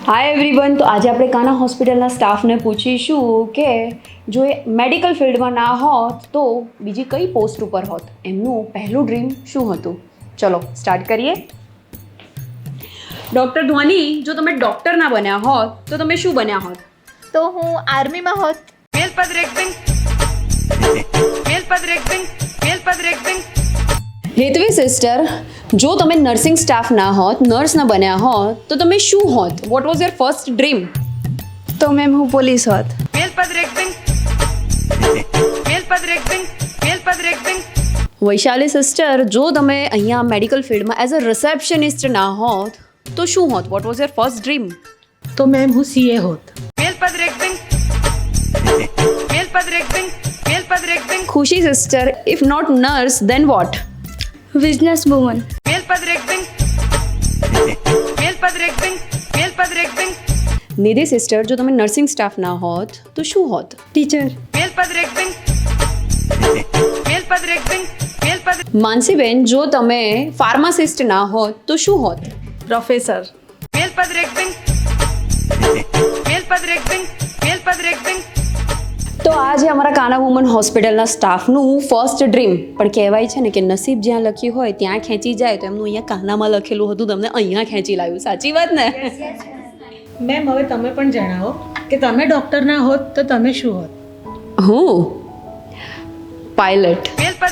Hi everyone. તો આજે આપણે કાના હોસ્પિટલના સ્ટાફને પૂછીશું કે જો એ મેડિકલ ફિલ્ડમાં ના હોત તો બીજી કઈ પોસ્ટ ઉપર હોત, એમનું પહેલું ડ્રીમ શું હતું. ચલો સ્ટાર્ટ કરીએ. ડૉક્ટર ધ્વનિ, જો તમે ડૉક્ટર ના બન્યા હોત તો તમે શું બન્યા હોત? તો હું આર્મીમાં હોત. હેતવી સિસ્ટર, જો તમે નર્સિંગ સ્ટાફ ના હોત, નર્સ ના બન્યા હોત તો તમે શું હોત? What was your first dream? તો મેમ હું પોલીસ હોત. વૈશાલી સિસ્ટર, જો તમે અહીંયા મેડિકલ ફિલ્ડમાં એઝ અ રિસેપ્શનિસ્ટ ના હોત તો શું હોત? What was your first dream? તો મેમ હું સીએ હોત. Khushi sister, if not nurse then what? Business woman. Nidhi sister, જો તમે નર્સિંગ સ્ટાફ ના હોત તો શું હોત? ટીચર. માનસીબેન, જો તમે ફાર્માસિસ્ટ ના હોત તો શું હોત? પ્રોફેસર. તો આજે અમારા કાના વુમન હોસ્પિટલના સ્ટાફનું ફર્સ્ટ ડ્રીમ, પણ કહેવાય છે ને કે નસીબ જ્યાં લખ્યું હોય ત્યાં ખેંચી જાય, તો એમનું અહીંયા કાનામાં લખેલું હતું, તમને અહીંયા ખેંચી લાવ્યું. સાચી વાત ને? મેમ હવે તમે પણ જણાવો કે તમે ડૉક્ટર ના હોત તો તમે શું હોત? હું પાયલટ. Help